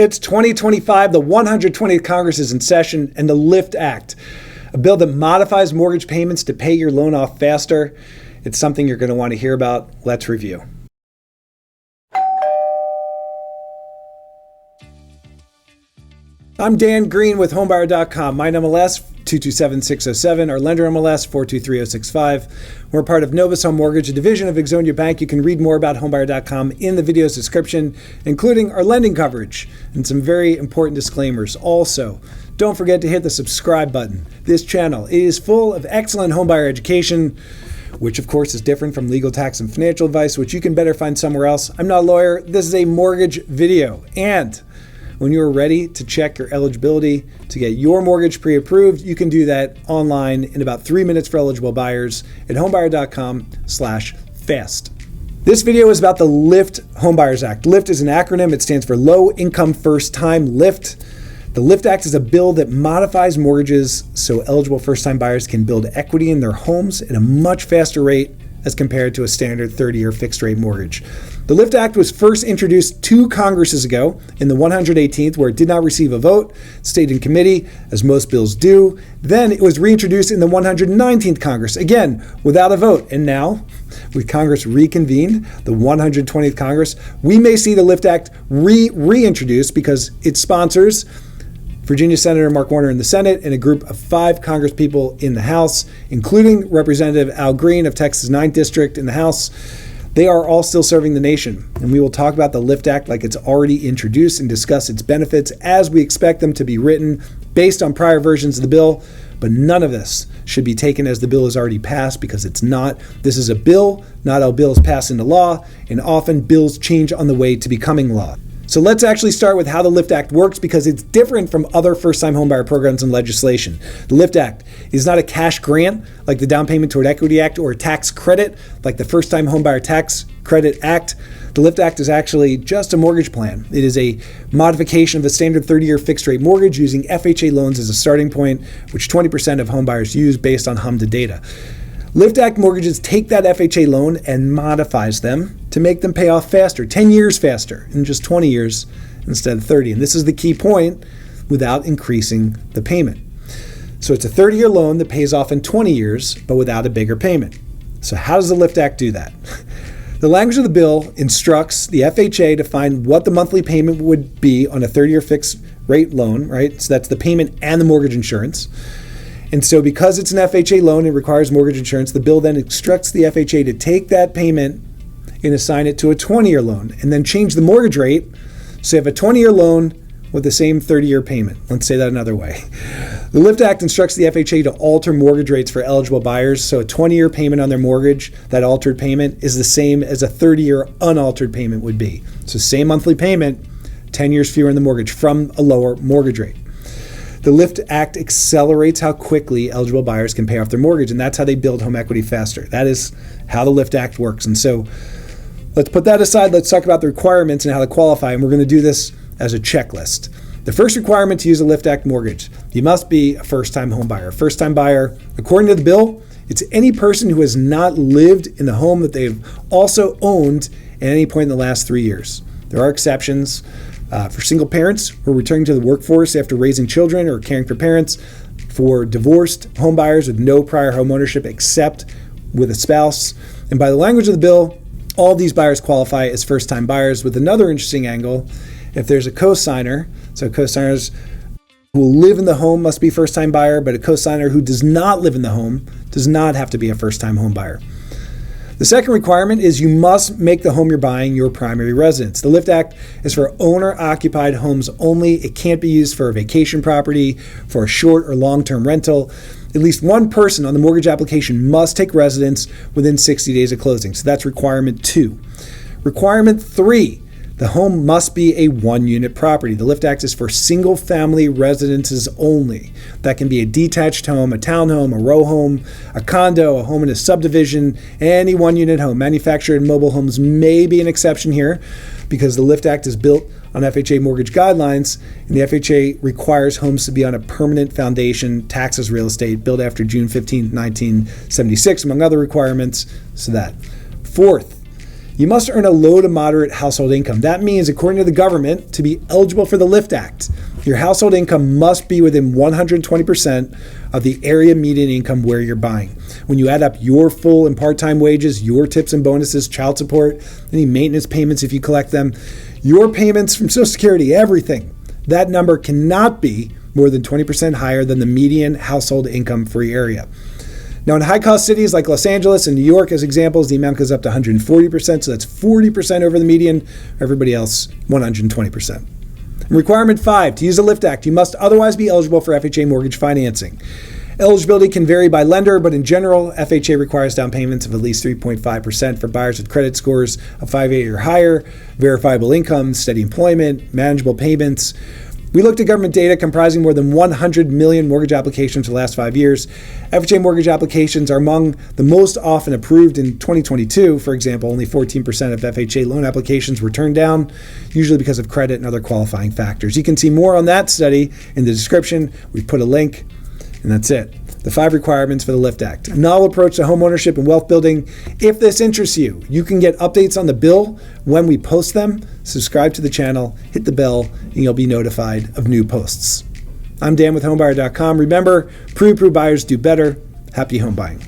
It's 2025, the 120th Congress is in session, and the LIFT Act, a bill that modifies mortgage payments to pay your loan off faster. It's something you're going to want to hear about. Let's review. I'm Dan Green with homebuyer.com. My NMLS 227607, our lender MLS 423065. We're part of Novus Home Mortgage, a division of Exonia Bank. You can read more about homebuyer.com in the video's description, including our lending coverage and some very important disclaimers. Also, don't forget to hit the subscribe button. This channel is full of excellent homebuyer education, which of course is different from legal, tax, and financial advice, which you can better find somewhere else. I'm not a lawyer. This is a mortgage video. And when you're ready to check your eligibility to get your mortgage pre-approved, you can do that online in about 3 minutes for eligible buyers at homebuyer.com/fast. This video is about the LIFT Homebuyers Act. LIFT is an acronym. It stands for Low Income First Time LIFT. The LIFT Act is a bill that modifies mortgages so eligible first-time buyers can build equity in their homes at a much faster rate as compared to a standard 30-year fixed-rate mortgage. The LIFT Act was first introduced 2 Congresses ago in the 118th, where it did not receive a vote, stayed in committee, as most bills do. Then it was reintroduced in the 119th Congress, again, without a vote. And now, with Congress reconvened, the 120th Congress, we may see the LIFT Act reintroduced because its sponsors, Virginia Senator Mark Warner in the Senate, and a group of 5 Congresspeople in the House, including Representative Al Green of Texas' 9th District in the House. They are all still serving the nation. And we will talk about the LIFT Act like it's already introduced and discuss its benefits as we expect them to be written based on prior versions of the bill. But none of this should be taken as the bill is already passed, because it's not. This is a bill. Not all bills pass into law, and often bills change on the way to becoming law. So let's actually start with how the LIFT Act works, because it's different from other first-time homebuyer programs and legislation. The LIFT Act is not a cash grant like the Down Payment Toward Equity Act, or a tax credit like the First-Time Homebuyer Tax Credit Act. The LIFT Act is actually just a mortgage plan. It is a modification of the standard 30-year fixed-rate mortgage using FHA loans as a starting point, which 20% of homebuyers use based on HMDA data. LIFT Act mortgages take that FHA loan and modifies them to make them pay off faster, 10 years faster, in just 20 years instead of 30. And this is the key point, without increasing the payment. So it's a 30-year loan that pays off in 20 years, but without a bigger payment. So how does the LIFT Act do that? The language of the bill instructs the FHA to find what the monthly payment would be on a 30-year fixed rate loan, right? So that's the payment and the mortgage insurance. And so because it's an FHA loan, it requires mortgage insurance. The bill then instructs the FHA to take that payment and assign it to a 20-year loan, and then change the mortgage rate so you have a 20-year loan with the same 30-year payment. Let's say that another way. The LIFT Act instructs the FHA to alter mortgage rates for eligible buyers, so a 20-year payment on their mortgage, that altered payment, is the same as a 30-year unaltered payment would be. So same monthly payment, 10 years fewer in the mortgage from a lower mortgage rate. The LIFT Act accelerates how quickly eligible buyers can pay off their mortgage, and that's how they build home equity faster. That is how the LIFT Act works. And so let's put that aside. Let's talk about the requirements and how to qualify, and we're going to do this as a checklist. The first requirement to use a LIFT Act mortgage: you must be a first-time home buyer. A first-time buyer, according to the bill, it's any person who has not lived in the home that they've also owned at any point in the last 3 years. There are exceptions. For single parents who are returning to the workforce after raising children or caring for parents, for divorced home buyers with no prior home ownership except with a spouse. And by the language of the bill, all these buyers qualify as first-time buyers, with another interesting angle. If there's a co-signer, so co-signers who will live in the home must be first-time buyer, but a co-signer who does not live in the home does not have to be a first-time home buyer. The second requirement is you must make the home you're buying your primary residence. The LIFT Act is for owner-occupied homes only. It can't be used for a vacation property, for a short or long-term rental. At least one person on the mortgage application must take residence within 60 days of closing. So that's requirement 2. Requirement 3, the home must be a 1-unit property. The LIFT Act is for single-family residences only. That can be a detached home, a townhome, a row home, a condo, a home in a subdivision, any 1-unit home. Manufactured and mobile homes may be an exception here, because the LIFT Act is built on FHA mortgage guidelines, and the FHA requires homes to be on a permanent foundation, taxed as real estate, built after June 15, 1976, among other requirements. So that. Fourth, You must earn a low to moderate household income. That means, according to the government, to be eligible for the LIFT Act, your household income must be within 120% of the area median income where you're buying. When you add up your full and part-time wages, your tips and bonuses, child support, any maintenance payments if you collect them, your payments from Social Security, everything, that number cannot be more than 20% higher than the median household income for your area. Now, in high-cost cities like Los Angeles and New York, as examples, the amount goes up to 140%, so that's 40% over the median. Everybody else, 120%. Requirement 5, to use the LIFT Act, you must otherwise be eligible for FHA mortgage financing. Eligibility can vary by lender, but in general, FHA requires down payments of at least 3.5% for buyers with credit scores of 580 or higher, verifiable income, steady employment, manageable payments. We looked at government data comprising more than 100 million mortgage applications for the last 5 years. FHA mortgage applications are among the most often approved in 2022. For example, only 14% of FHA loan applications were turned down, usually because of credit and other qualifying factors. You can see more on that study in the description. We've put a link, and that's it. The 5 requirements for the LIFT Act. A novel approach to home ownership and wealth building. If this interests you, you can get updates on the bill when we post them. Subscribe to the channel, hit the bell, and you'll be notified of new posts. I'm Dan with homebuyer.com. Remember, pre-approved buyers do better. Happy home buying.